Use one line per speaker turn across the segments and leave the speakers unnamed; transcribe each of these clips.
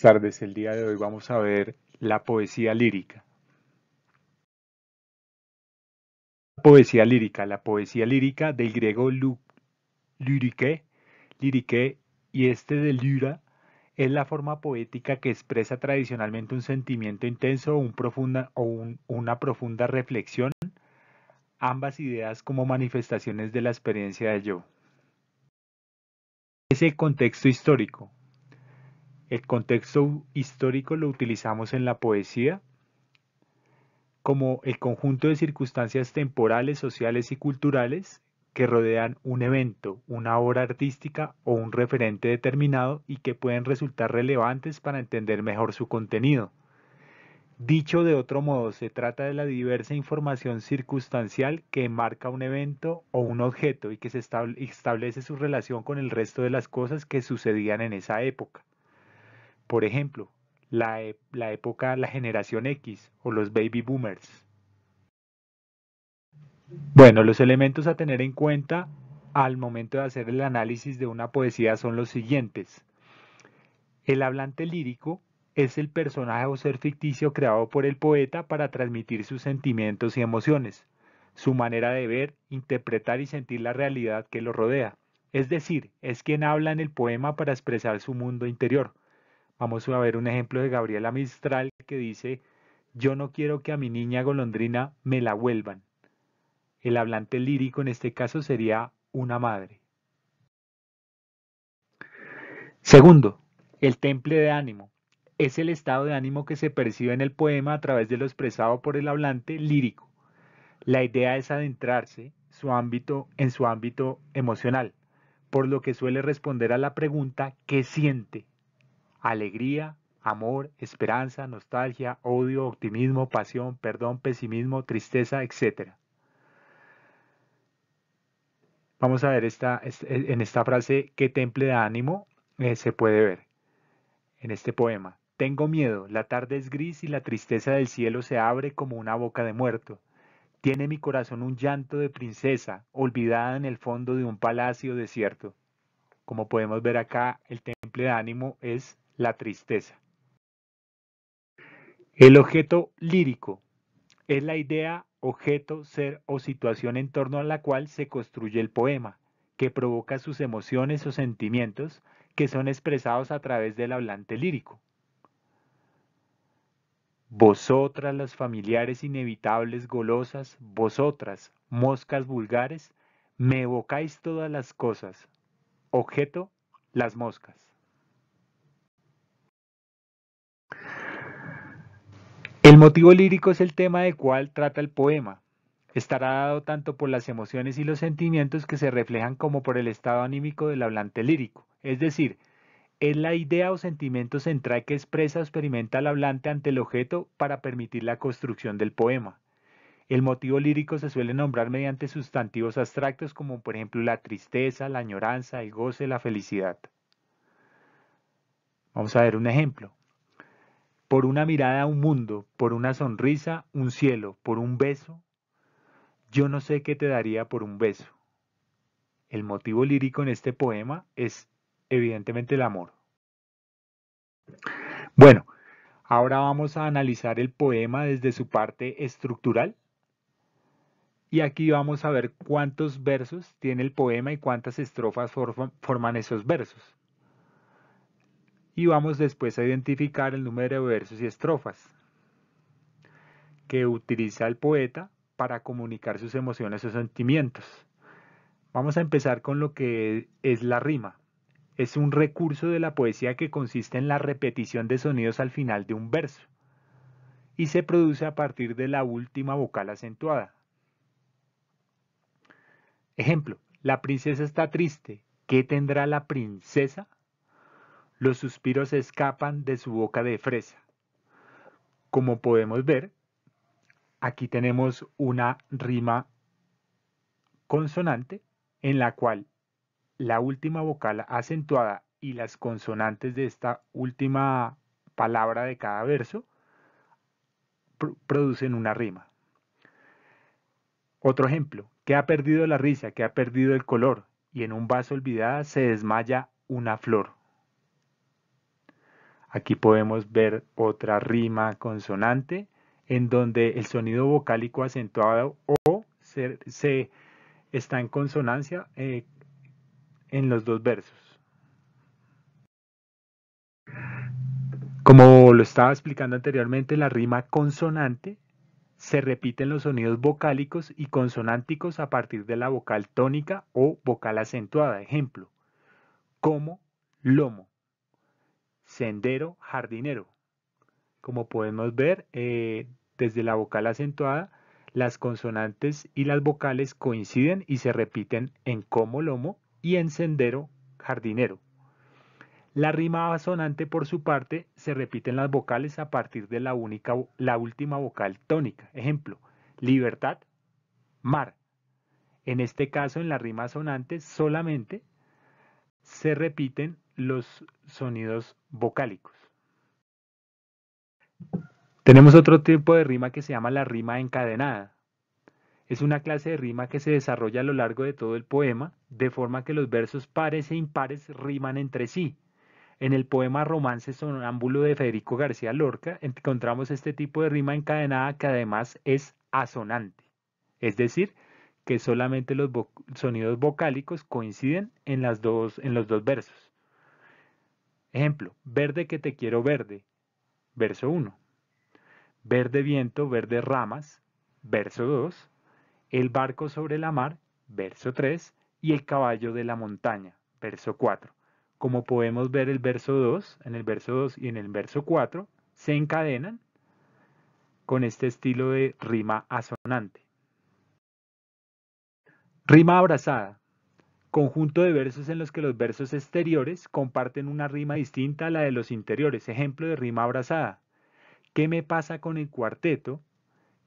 Tardes, el día de hoy vamos a ver la poesía lírica. La poesía lírica del griego lyrike, lyrike y este de lyra es la forma poética que expresa tradicionalmente un sentimiento intenso una profunda reflexión, ambas ideas como manifestaciones de la experiencia del yo. Es el contexto histórico. El contexto histórico lo utilizamos en la poesía como el conjunto de circunstancias temporales, sociales y culturales que rodean un evento, una obra artística o un referente determinado y que pueden resultar relevantes para entender mejor su contenido. Dicho de otro modo, se trata de la diversa información circunstancial que enmarca un evento o un objeto y que establece su relación con el resto de las cosas que sucedían en esa época. Por ejemplo, la generación X o los baby boomers. Bueno, los elementos a tener en cuenta al momento de hacer el análisis de una poesía son los siguientes. El hablante lírico es el personaje o ser ficticio creado por el poeta para transmitir sus sentimientos y emociones, su manera de ver, interpretar y sentir la realidad que lo rodea. Es decir, es quien habla en el poema para expresar su mundo interior. Vamos a ver un ejemplo de Gabriela Mistral que dice: yo no quiero que a mi niña golondrina me la vuelvan. El hablante lírico en este caso sería una madre. Segundo, el temple de ánimo. Es el estado de ánimo que se percibe en el poema a través de lo expresado por el hablante lírico. La idea es adentrarse en su ámbito emocional, por lo que suele responder a la pregunta ¿qué siente? Alegría, amor, esperanza, nostalgia, odio, optimismo, pasión, perdón, pesimismo, tristeza, etc. Vamos a ver en esta frase qué temple de ánimo se puede ver en este poema. Tengo miedo, la tarde es gris y la tristeza del cielo se abre como una boca de muerto. Tiene mi corazón un llanto de princesa, olvidada en el fondo de un palacio desierto. Como podemos ver acá, el temple de ánimo es la tristeza. El objeto lírico es la idea, objeto, ser o situación en torno a la cual se construye el poema, que provoca sus emociones o sentimientos que son expresados a través del hablante lírico. Vosotras las familiares inevitables golosas, vosotras, moscas vulgares, me evocáis todas las cosas. Objeto, las moscas. El motivo lírico es el tema del cual trata el poema. Estará dado tanto por las emociones y los sentimientos que se reflejan como por el estado anímico del hablante lírico. Es decir, es la idea o sentimiento central que expresa o experimenta el hablante ante el objeto para permitir la construcción del poema. El motivo lírico se suele nombrar mediante sustantivos abstractos como por ejemplo la tristeza, la añoranza, el goce, la felicidad. Vamos a ver un ejemplo. Por una mirada a un mundo, por una sonrisa, un cielo, por un beso. Yo no sé qué te daría por un beso. El motivo lírico en este poema es evidentemente el amor. Bueno, ahora vamos a analizar el poema desde su parte estructural. Y aquí vamos a ver cuántos versos tiene el poema y cuántas estrofas forman esos versos. Y vamos después a identificar el número de versos y estrofas que utiliza el poeta para comunicar sus emociones o sentimientos. Vamos a empezar con lo que es la rima. Es un recurso de la poesía que consiste en la repetición de sonidos al final de un verso y se produce a partir de la última vocal acentuada. Ejemplo, la princesa está triste. ¿Qué tendrá la princesa? Los suspiros escapan de su boca de fresa. Como podemos ver, aquí tenemos una rima consonante en la cual la última vocal acentuada y las consonantes de esta última palabra de cada verso producen una rima. Otro ejemplo, que ha perdido la risa, que ha perdido el color, y en un vaso olvidada se desmaya una flor. Aquí podemos ver otra rima consonante en donde el sonido vocálico acentuado o se está en consonancia en los dos versos. Como lo estaba explicando anteriormente, la rima consonante se repiten los sonidos vocálicos y consonánticos a partir de la vocal tónica o vocal acentuada. Ejemplo, como, lomo, sendero, jardinero. Como podemos ver, desde la vocal acentuada, las consonantes y las vocales coinciden y se repiten en como, lomo y en sendero, jardinero. La rima asonante, por su parte, se repiten las vocales a partir de la última vocal tónica. Ejemplo, libertad, mar. En este caso, en la rima asonante, solamente se repiten los sonidos vocálicos. Tenemos otro tipo de rima que se llama la rima encadenada. Es una clase de rima que se desarrolla a lo largo de todo el poema, de forma que los versos pares e impares riman entre sí. En el poema Romance Sonámbulo de Federico García Lorca encontramos este tipo de rima encadenada que además es asonante, es decir, que solamente los sonidos vocálicos coinciden en los dos versos. Ejemplo, verde que te quiero verde, verso 1. Verde viento, verde ramas, verso 2. El barco sobre la mar, verso 3. Y el caballo de la montaña, verso 4. Como podemos ver, en el verso 2 y en el verso 4 se encadenan con este estilo de rima asonante. Rima abrazada. Conjunto de versos en los que los versos exteriores comparten una rima distinta a la de los interiores. Ejemplo de rima abrazada. ¿Qué me pasa con el cuarteto?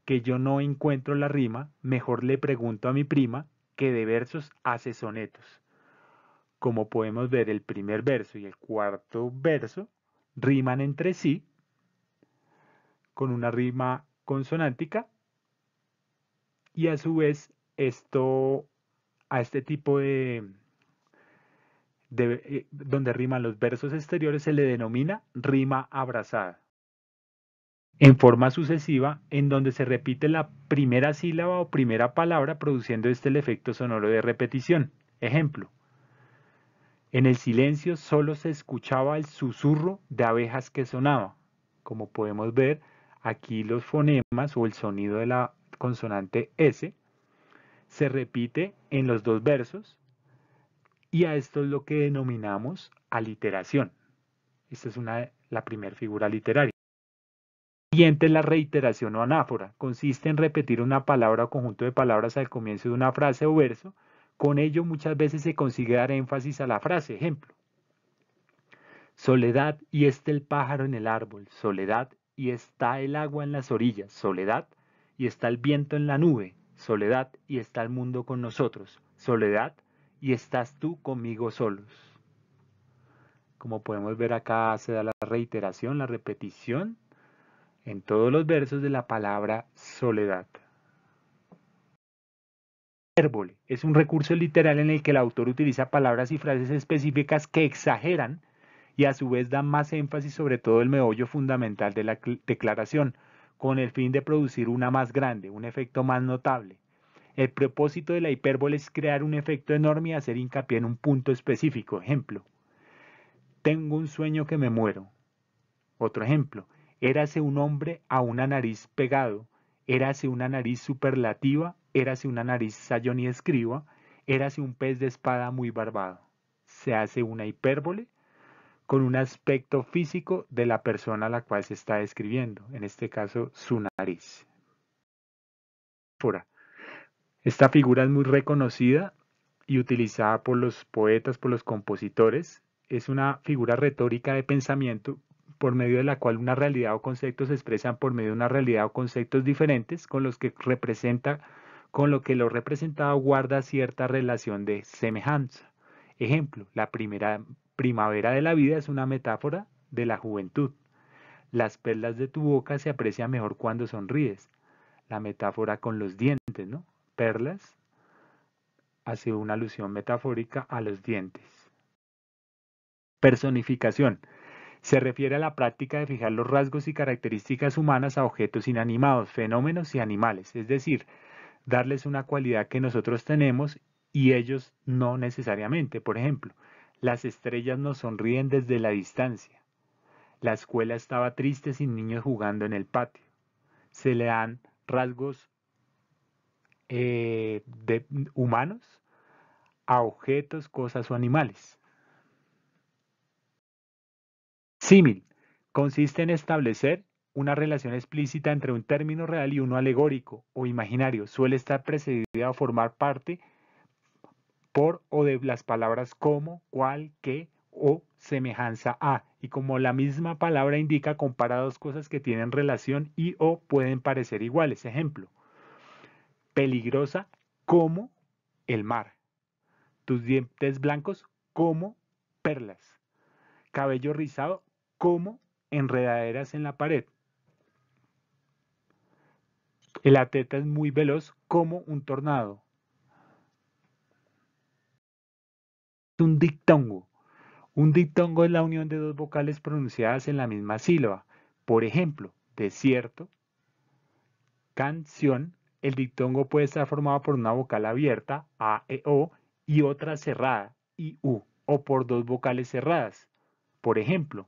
Que yo no encuentro la rima, mejor le pregunto a mi prima, que de versos hace sonetos. Como podemos ver, el primer verso y el cuarto verso riman entre sí con una rima consonántica y a su vez a este tipo donde riman los versos exteriores se le denomina rima abrazada. En forma sucesiva, en donde se repite la primera sílaba o primera palabra, produciendo el efecto sonoro de repetición. Ejemplo, en el silencio solo se escuchaba el susurro de abejas que sonaba. Como podemos ver, aquí los fonemas o el sonido de la consonante S se repite en los dos versos y a esto es lo que denominamos aliteración. Esta es la primera figura literaria. Siguiente es la reiteración o anáfora. Consiste en repetir una palabra o conjunto de palabras al comienzo de una frase o verso. Con ello muchas veces se consigue dar énfasis a la frase. Ejemplo, soledad y está el pájaro en el árbol. Soledad y está el agua en las orillas. Soledad y está el viento en la nube. Soledad y está el mundo con nosotros. Soledad y estás tú conmigo solos. Como podemos ver acá se da la reiteración, la repetición en todos los versos de la palabra soledad. Hipérbole es un recurso literal en el que el autor utiliza palabras y frases específicas que exageran y a su vez dan más énfasis sobre todo el meollo fundamental de la declaración, con el fin de producir una más grande, un efecto más notable. El propósito de la hipérbole es crear un efecto enorme y hacer hincapié en un punto específico. Ejemplo, tengo un sueño que me muero. Otro ejemplo, érase un hombre a una nariz pegado, érase una nariz superlativa, érase una nariz sayón y escriba, érase un pez de espada muy barbado. Se hace una hipérbole con un aspecto físico de la persona a la cual se está describiendo, en este caso su nariz. Esta figura es muy reconocida y utilizada por los poetas, por los compositores. Es una figura retórica de pensamiento por medio de la cual una realidad o conceptos se expresan por medio de una realidad o conceptos diferentes con lo que lo representado guarda cierta relación de semejanza. Ejemplo, la primera primavera de la vida es una metáfora de la juventud. Las perlas de tu boca se aprecian mejor cuando sonríes. La metáfora con los dientes, ¿no? Perlas hace una alusión metafórica a los dientes. Personificación. Se refiere a la práctica de fijar los rasgos y características humanas a objetos inanimados, fenómenos y animales, es decir, darles una cualidad que nosotros tenemos y ellos no necesariamente. Por ejemplo, las estrellas nos sonríen desde la distancia. La escuela estaba triste sin niños jugando en el patio. Se le dan rasgos humanos a objetos, cosas o animales. Símil. Consiste en establecer una relación explícita entre un término real y uno alegórico o imaginario. Suele estar precedida o formar parte por o de las palabras como, cual, que o semejanza a. Y como la misma palabra indica, compara dos cosas que tienen relación y o pueden parecer iguales. Ejemplo, peligrosa como el mar. Tus dientes blancos como perlas. Cabello rizado como enredaderas en la pared. El atleta es muy veloz como un tornado. Un dictongo. Un diptongo es la unión de dos vocales pronunciadas en la misma sílaba. Por ejemplo, desierto, canción. El diptongo puede estar formado por una vocal abierta, A, E, O, y otra cerrada, I, U, o por dos vocales cerradas. Por ejemplo,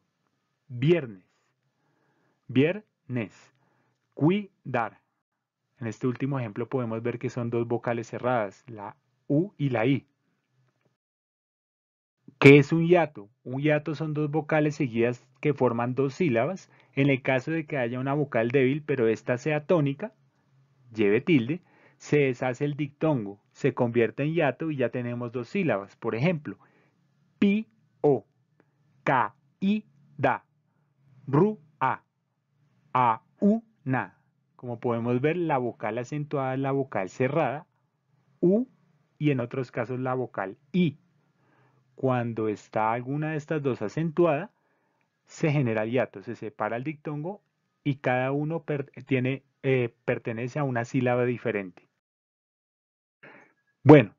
viernes, viernes, cuidar. En este último ejemplo podemos ver que son dos vocales cerradas, la U y la I. ¿Qué es un hiato? Un hiato son dos vocales seguidas que forman dos sílabas. En el caso de que haya una vocal débil, pero esta sea tónica, lleve tilde, se deshace el dictongo, se convierte en hiato y ya tenemos dos sílabas. Por ejemplo, pi, o, ca, i, da, ru, a, u, na. Como podemos ver, la vocal acentuada es la vocal cerrada, u, y en otros casos la vocal i. Cuando está alguna de estas dos acentuada, se genera hiato, se separa el dictongo y cada uno pertenece a una sílaba diferente. Bueno,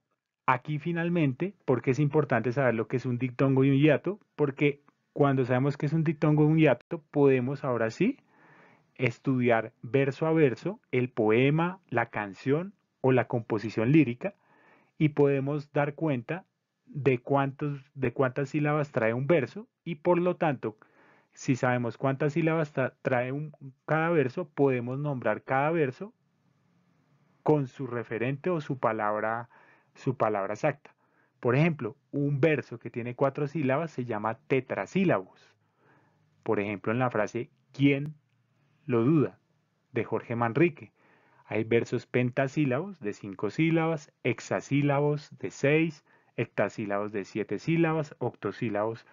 aquí finalmente, ¿por qué es importante saber lo que es un dictongo y un hiato? Porque cuando sabemos que es un dictongo y un hiato, podemos ahora sí estudiar verso a verso el poema, la canción o la composición lírica y podemos dar cuenta de cuántas sílabas trae un verso y por lo tanto, si sabemos cuántas sílabas trae cada verso, podemos nombrar cada verso con su referente o su palabra exacta. Por ejemplo, un verso que tiene cuatro sílabas se llama tetrasílabos. Por ejemplo, en la frase ¿quién lo duda? De Jorge Manrique. Hay versos pentasílabos de 5 sílabas, hexasílabos de 6, heptasílabos de 7 sílabas, octosílabos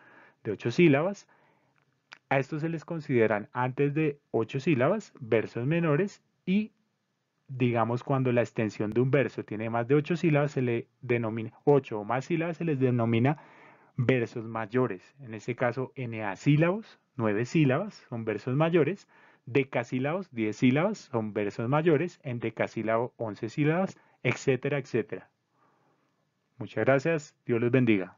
de 8 sílabas. A estos se les consideran antes de 8 sílabas versos menores y digamos cuando la extensión de un verso tiene más de 8 sílabas se le denomina 8 o más sílabas se les denomina versos mayores. En este caso, eneasílabos, 9 sílabas, son versos mayores. Decasílabos, 10 sílabas, son versos mayores. Endecasílabo, 11 sílabas, etcétera, etcétera. Muchas gracias. Dios les bendiga.